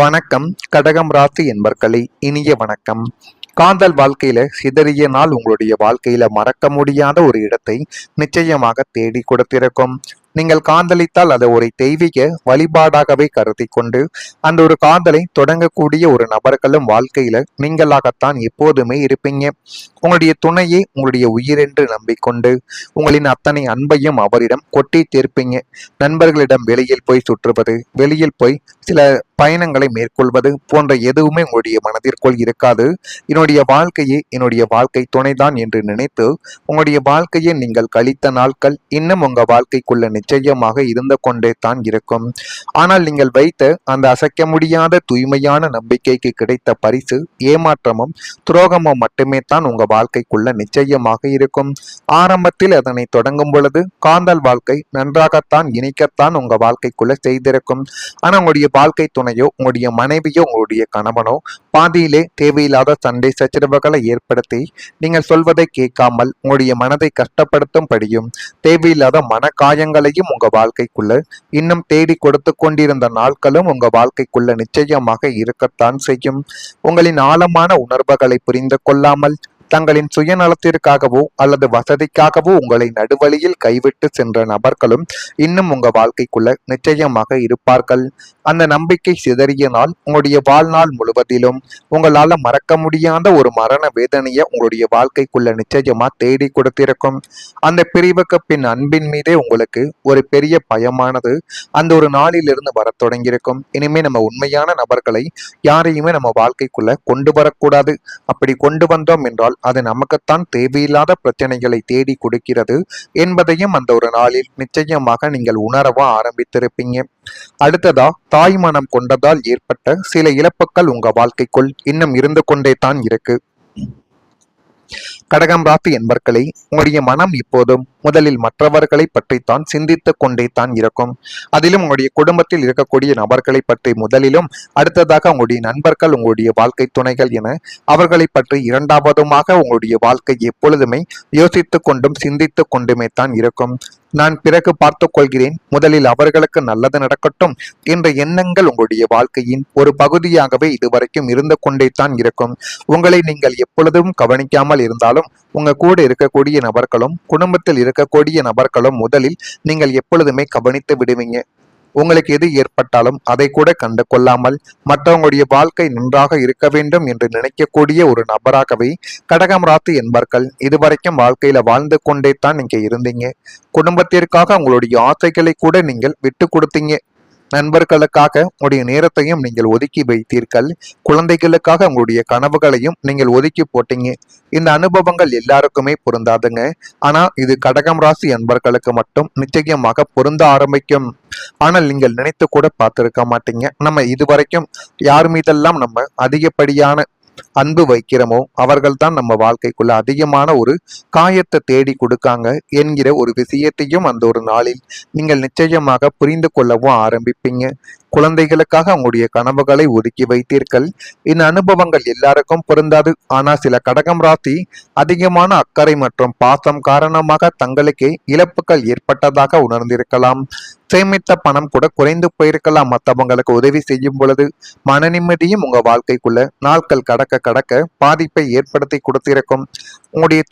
வணக்கம். கடகம் ராசி என்பர்களே, இனிய வணக்கம். காதல் வாழ்க்கையில சிதறிய நாள் உங்களுடைய வாழ்க்கையில மறக்க முடியாத ஒரு இடத்தை நிச்சயமாக தேடி கொடுத்திருக்கும். நீங்கள் காதலித்தால் அதை ஒரு தெய்வீக வழிபாடாகவே கருதி கொண்டு அந்த ஒரு காதலை தொடங்கக்கூடிய ஒரு நபர்களும் வாழ்க்கையில நீங்களாகத்தான் எப்போதுமே இருப்பீங்க. உங்களுடைய துணையை உங்களுடைய உயிரென்று நம்பிக்கொண்டு உங்களின் அத்தனை அன்பையும் அவரிடம் கொட்டி தீர்ப்பீங்க. நண்பர்களிடம் வெளியில் போய் சுற்றுவது, வெளியில் போய் சில பயணங்களை மேற்கொள்வது போன்ற எதுவுமே உங்களுடைய மனதிற்குள் இருக்காது. என்னுடைய வாழ்க்கை துணைதான் என்று நினைத்து உங்களுடைய வாழ்க்கையை நீங்கள் கழித்த நாட்கள் இன்னும் உங்க வாழ்க்கைக்குள்ள நிச்சயமாக இருந்து கொண்டே தான் இருக்கும். ஆனால் நீங்கள் வைத்த அந்த அசைக்க முடியாத தூய்மையான நம்பிக்கைக்கு கிடைத்த பரிசு ஏமாற்றமும் துரோகமும் மட்டுமே தான் உங்க வாழ்க்கைக்குள்ள நிச்சயமாக இருக்கும். ஆரம்பத்தில் அதனை தொடங்கும் பொழுது காதல் வாழ்க்கை நன்றாகத்தான் இணைக்கத்தான் உங்க வாழ்க்கைக்குள்ள செய்திருக்கும். ஆனா உங்களுடைய வாழ்க்கை துணையோ உங்களுடைய மனைவியோ உங்களுடைய கணவனோ பாதியிலே தேவையில்லாத சண்டை சச்சரவுகளை ஏற்படுத்தி நீங்கள் சொல்வதை கேட்காமல் உங்களுடைய மனதை கஷ்டப்படுத்தும்படியும் தேவையில்லாத மனக்காயங்களையும் உங்க வாழ்க்கைக்குள்ள இன்னும் தேடி கொடுத்து கொண்டிருந்த நாட்களும் உங்க வாழ்க்கைக்குள்ள நிச்சயமாக இருக்கத்தான் செய்யும். உங்களின் ஆழமான உணர்வுகளை புரிந்து கொள்ளாமல் தங்களின் சுயநலத்திற்காகவோ அல்லது வசதிக்காகவோ உங்களை நடுவழியில் கைவிட்டு சென்ற நபர்களும் இன்னும் உங்க வாழ்க்கைக்குள்ள நிச்சயமாக இருப்பார்கள். அந்த நம்பிக்கை சிதறிய நாள் உங்களுடைய வாழ்நாள் முழுவதிலும் உங்களால மறக்க முடியாத ஒரு மரண வேதனையை உங்களுடைய வாழ்க்கைக்குள்ள நிச்சயமா தேடி கொடுத்திருக்கும். அந்த பிரிவுக்கு பின் அன்பின் மீதே உங்களுக்கு ஒரு பெரிய பயமானது அந்த ஒரு நாளிலிருந்து வர தொடங்கியிருக்கும். இனிமே நம்ம உண்மையான நபர்களை யாரையுமே நம்ம வாழ்க்கைக்குள்ள கொண்டு வரக்கூடாது. அப்படி கொண்டு வந்தோம் என்றால் அது நமக்குத்தான் தேவையில்லாத பிரச்சனைகளை தேடி கொடுக்கிறது என்பதையும் அந்த ஒரு நாளில் நிச்சயமாக நீங்கள் உணரவா ஆரம்பித்திருப்பீங்க. அடுத்ததா, தாய் மனம் கொண்டதால் ஏற்பட்ட சில இழப்புகள் உங்க வாழ்க்கைக்குள் இன்னும் இருந்து கொண்டே தான் இருக்கு. கடகம் ராசி என்பர்களே, உங்களுடைய மனம் இப்போதும் முதலில் மற்றவர்களை பற்றித்தான் சிந்தித்துக் கொண்டே தான் இருக்கும். அதிலும் உங்களுடைய குடும்பத்தில் இருக்கக்கூடிய நபர்களை பற்றி முதலிலும், அடுத்ததாக உங்களுடைய நண்பர்கள், உங்களுடைய வாழ்க்கை துணைகள் என அவர்களை பற்றி இரண்டாவதுமாக உங்களுடைய வாழ்க்கை எப்பொழுதுமே யோசித்துக் கொண்டும் சிந்தித்துக் கொண்டுமே தான் இருக்கும். நான் பிறகு பார்த்துக் கொள்கிறேன், முதலில் அவர்களுக்கு நல்லது நடக்கட்டும் என்ற எண்ணங்கள் உங்களுடைய வாழ்க்கையின் ஒரு பகுதியாகவே இதுவரைக்கும் இருந்து கொண்டே தான் இருக்கும். உங்களை நீங்கள் எப்பொழுதும் கவனிக்காமல் இருந்தாலும் உங்க கூட இருக்கக்கூடிய நபர்களும் குடும்பத்தில் இருக்கக்கூடிய நபர்களும் முதலில் நீங்கள் எப்பொழுதுமே கவனித்து விடுவீங்க. உங்களுக்கு எது ஏற்பட்டாலும் அதை கூட கண்டு கொள்ளாமல் மற்றவங்களுடைய வாழ்க்கை நன்றாக இருக்க வேண்டும் என்று நினைக்கக்கூடிய ஒரு நபராகவே கடகம் ராசி என்பர்கள் இதுவரைக்கும் வாழ்க்கையில வாழ்ந்து கொண்டே தான் நீங்க இருந்தீங்க. குடும்பத்திற்காக உங்களுடைய ஆசைகளை கூட நீங்கள் விட்டு கொடுத்தீங்க. நண்பர்களுக்காக உங்களுடைய நேரத்தையும் நீங்கள் ஒதுக்கி வைத்தீர்கள். குழந்தைகளுக்காக உங்களுடைய கனவுகளையும் நீங்கள் ஒதுக்கி போட்டீங்க. இந்த அனுபவங்கள் எல்லாருக்குமே பொருந்தாதுங்க. ஆனா இது கடகம் ராசி அன்பர்களுக்கு மட்டும் நிச்சயமாக பொருந்த ஆரம்பிக்கும். ஆனால் நீங்கள் நினைத்து கூட பார்த்திருக்க மாட்டீங்க, நம்ம இதுவரைக்கும் யார் மீதெல்லாம் நம்ம அதிகப்படியான அன்பு வைக்கிறோமோ அவர்கள் தான் நம்ம வாழ்க்கைக்குள்ள அதிகமான ஒரு காயத்தை தேடி கொடுக்காங்க என்கிற ஒரு விஷயத்தையும் அந்த ஒரு நாளில் நீங்கள் நிச்சயமாக புரிந்து கொள்ளவும் ஆரம்பிப்பீங்க. குழந்தைகளுக்காக உங்களுடைய கனவுகளை ஒதுக்கி வைத்தீர்கள். இந்த அனுபவங்கள் எல்லாருக்கும் பொருந்தாது. ஆனால் சில கடகம் ராசி அதிகமான அக்கறை மற்றும் பாசம் காரணமாக தங்களுக்கே இழப்புகள் ஏற்பட்டதாக உணர்ந்திருக்கலாம். சேமித்த பணம் கூட குறைந்து போயிருக்கலாம். மற்றவங்களுக்கு உதவி செய்யும் பொழுது மன நிம்மதியும் உங்க வாழ்க்கைக்குள்ள நாட்கள் கடக்க கடக்க பாதிப்பை ஏற்படுத்தி கொடுத்திருக்கும். உங்களுடைய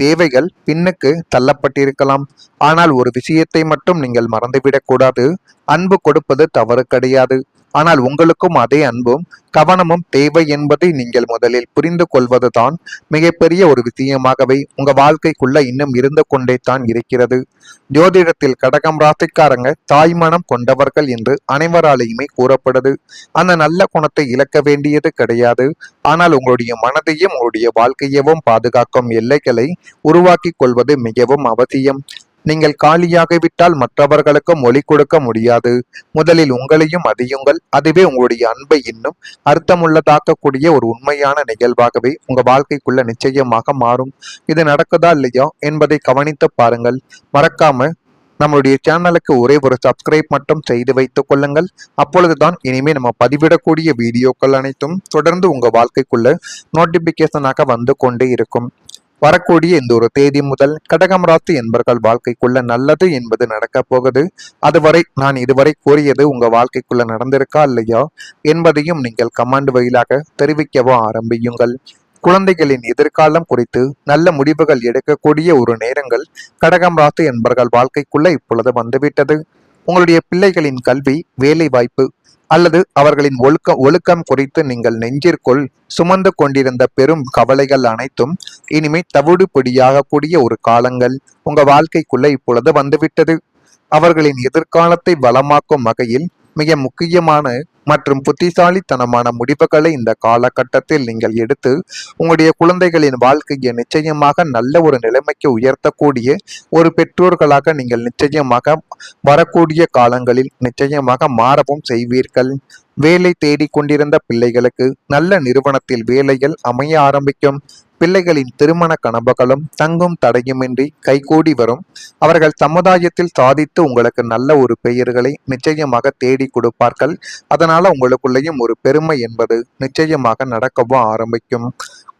தேவைகள் பின்னுக்கு தள்ளப்பட்டிருக்கலாம். ஆனால் ஒரு விஷயத்தை மட்டும் நீங்கள் மறந்துவிடக் கூடாது. அன்பு கொடுப்பது தவறு கிடையாது. ஆனால் உங்களுக்கும் அதே அன்பும் கவனமும் தேவை என்பதை நீங்கள் முதலில் புரிந்து கொள்வதுதான் மிகப்பெரிய ஒரு விஷயமாகவே உங்க வாழ்க்கைக்குள்ள இன்னும் இருந்து கொண்டே தான் இருக்கிறது. ஜோதிடத்தில் கடகம் ராசிக்காரங்க தாய்மனம் கொண்டவர்கள் என்று அனைவராலேயுமே கூறப்படுது. அந்த நல்ல குணத்தை இழக்க வேண்டியது கிடையாது. ஆனால் உங்களுடைய மனதையும் உங்களுடைய வாழ்க்கையவும் பாதுகாக்கும் எல்லைகளை உருவாக்கி கொள்வது மிகவும் அவசியம். நீங்கள் காலியாகிவிட்டால் மற்றவர்களுக்கும் ஒளி கொடுக்க முடியாது. முதலில் உங்களையும் அதியுங்கள். அதுவே உங்களுடைய அன்பை இன்னும் அர்த்தமுள்ளதாக்கக்கூடிய ஒரு உண்மையான நிகழ்வாகவே உங்க வாழ்க்கைக்குள்ள நிச்சயமாக மாறும். இது நடக்குதா இல்லையா என்பதை கவனித்து பாருங்கள். மறக்காம நம்மளுடைய சேனலுக்கு ஒரே ஒரு சப்ஸ்கிரைப் மட்டும் செய்து வைத்துக் கொள்ளுங்கள். அப்பொழுதுதான் இனிமே நம்ம பதிவிடக்கூடிய வீடியோக்கள் அனைத்தும் தொடர்ந்து உங்க வாழ்க்கைக்குள்ள நோட்டிபிகேஷனாக வந்து கொண்டே இருக்கும். வரக்கூடிய இந்த ஒரு தேதி முதல் கடகம் ராசி என்பர்கள் வாழ்க்கைக்குள்ள நல்லது என்பது நடக்க போகுது. அதுவரை நான் இதுவரை கூறியது உங்க வாழ்க்கைக்குள்ள நடந்திருக்கா இல்லையா என்பதையும் நீங்கள் கமெண்ட் வழியாக தெரிவிக்கவோ ஆரம்பியுங்கள். குழந்தைகளின் எதிர்காலம் குறித்து நல்ல முடிவுகள் எடுக்கக்கூடிய ஒரு நேரங்கள் கடகம் ராசி என்பர்கள் வாழ்க்கைக்குள்ள இப்பொழுது வந்துவிட்டது. உங்களுடைய பிள்ளைகளின் கல்வி, வேலை வாய்ப்பு அல்லது அவர்களின் ஒழுக்கம் குறித்து நீங்கள் நெஞ்சிற்குள் சுமந்து கொண்டிருந்த பெரும் கவலைகள் அனைத்தும் இனிமே தவிடுபொடியாக கூடிய ஒரு காலங்கள் உங்க வாழ்க்கைக்குள்ள இப்பொழுது வந்துவிட்டது. அவர்களின் எதிர்காலத்தை வளமாக்கும் வகையில் மிக முக்கியமான மற்றும் புத்திசாலித்தனமான முடிவுகளை இந்த காலகட்டத்தில் நீங்கள் எடுத்து உங்களுடைய குழந்தைகளின் வாழ்க்கையை நிச்சயமாக நல்ல ஒரு நிலைமைக்கு உயர்த்தக்கூடிய ஒரு பெற்றோர்களாக நீங்கள் நிச்சயமாக வரக்கூடிய காலங்களில் நிச்சயமாக மாறவும் செய்வீர்கள். வேலை தேடிக் கொண்டிருந்த பிள்ளைகளுக்கு நல்ல நிறுவனத்தில் வேலைகள் அமைய ஆரம்பிக்கும். பிள்ளைகளின் திருமண கனவுகளும் தங்கும் தடையுமின்றி கைகூடி வரும். அவர்கள் சமுதாயத்தில் சாதித்து உங்களுக்கு நல்ல ஒரு பெயர்களை நிச்சயமாக தேடி கொடுப்பார்கள். அதனால உங்களுக்குள்ளேயும் ஒரு பெருமை என்பது நிச்சயமாக நடக்கவும் ஆரம்பிக்கும்.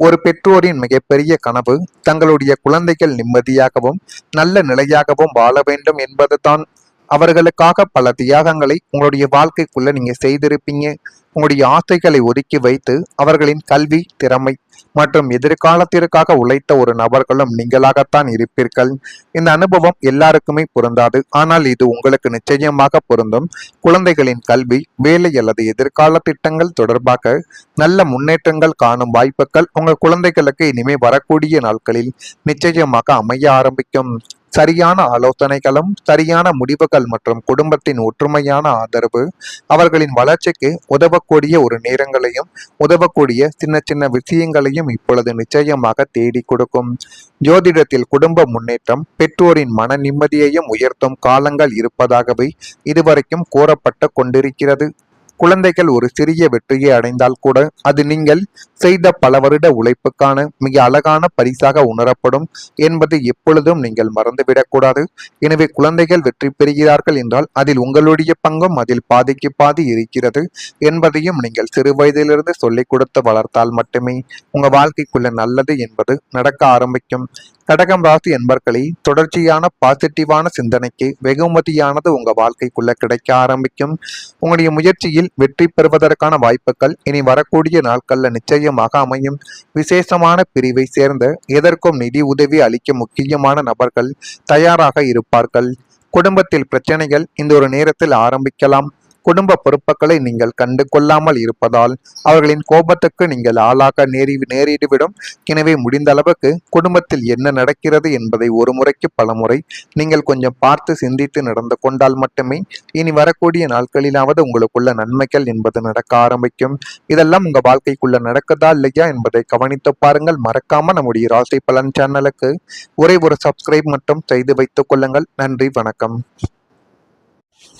ஒரு பெற்றோரின் மிகப்பெரிய கனவு தங்களுடைய குழந்தைகள் நிம்மதியாகவும் நல்ல நிலையாகவும் வாழ வேண்டும் என்பதுதான். அவர்களுக்காக பல தியாகங்களை உங்களுடைய வாழ்க்கைக்குள்ள நீங்க செய்திருப்பீங்க. உங்களுடைய ஆசைகளை ஒதுக்கி வைத்து அவர்களின் கல்வி, திறமை மற்றும் எதிர்காலத்திற்காக உழைத்த ஒரு நபர்களும் நீங்களாகத்தான் இருப்பீர்கள். இந்த அனுபவம் எல்லாருக்குமே பொருந்தாது, ஆனால் இது உங்களுக்கு நிச்சயமாக பொருந்தும். குழந்தைகளின் கல்வி, வேலை அல்லது எதிர்கால திட்டங்கள் தொடர்பாக நல்ல முன்னேற்றங்கள் காணும் வாய்ப்புகள் உங்க குழந்தைகளுக்கு இனிமே வரக்கூடிய நாட்களில் நிச்சயமாக அமைய ஆரம்பிக்கும். சரியான ஆலோசனைகளும் சரியான முடிவுகள் மற்றும் குடும்பத்தின் ஒற்றுமையான ஆதரவு அவர்களின் வளர்ச்சிக்கு உதவக்கூடிய ஒரு நேரங்களையும் உதவக்கூடிய சின்ன சின்ன விஷயங்களையும் இப்பொழுது நிச்சயமாக தேடி கொடுக்கும். ஜோதிடத்தில் குடும்ப முன்னேற்றம் பெற்றோரின் மன நிம்மதியையும் உயர்த்தும் காலங்கள் இருப்பதாகவே இதுவரைக்கும் கூறப்பட்டு கொண்டிருக்கிறது. குழந்தைகள் ஒரு சிறிய வெற்றியை அடைந்தால் கூட அது நீங்கள் செய்த பல வருட உழைப்புக்கான மிக அழகான பரிசாக உணரப்படும் என்பது எப்பொழுதும் நீங்கள் மறந்துவிடக்கூடாது. எனவே குழந்தைகள் வெற்றி பெறுகிறார்கள் என்றால் அதில் உங்களுடைய பங்கும் அதில் பாதிக்கு பாதி இருக்கிறது என்பதையும் நீங்கள் சிறு வயதிலிருந்து சொல்லிக் கொடுத்து வளர்த்தால் மட்டுமே உங்க வாழ்க்கைக்குள்ள நல்லது என்பது நடக்க ஆரம்பிக்கும். கடகம் ராசி என்பர்களை தொடர்ச்சியான பாசிட்டிவான சிந்தனைக்கு வெகுமதியானது உங்க வாழ்க்கைக்குள்ள கிடைக்க ஆரம்பிக்கும். உங்களுடைய முயற்சியில் வெற்றி பெறுவதற்கான வாய்ப்புகள் இனி வரக்கூடிய நாட்கள்ல நிச்சயமாக அமையும். விசேஷமான பிரிவை சேர்ந்த எதற்கும் நிதி உதவி அளிக்க முக்கியமான நபர்கள் தயாராக இருப்பார்கள். குடும்பத்தில் பிரச்சனைகள் இந்த ஒரு நேரத்தில் ஆரம்பிக்கலாம். குடும்ப பொறுப்புகளை நீங்கள் கண்டு கொள்ளாமல் இருப்பதால் அவர்களின் கோபத்துக்கு நீங்கள் ஆளாக நேரிடுவிடும். எனவே முடிந்த அளவுக்கு குடும்பத்தில் என்ன நடக்கிறது என்பதை ஒரு முறைக்கு பல முறை நீங்கள் கொஞ்சம் பார்த்து சிந்தித்து நடந்து கொண்டால் மட்டுமே இனி வரக்கூடிய நாட்களிலாவது உங்களுக்குள்ள நன்மைகள் என்பது நடக்க ஆரம்பிக்கும். இதெல்லாம் உங்க வாழ்க்கைக்குள்ள நடக்குதா இல்லையா என்பதை கவனித்து பாருங்கள். மறக்காம நம்முடைய ராசி பலன் சேனலுக்கு ஒரே ஒரு சப்ஸ்கிரைப் மட்டும் செய்து வைத்துக் கொள்ளுங்கள். நன்றி, வணக்கம்.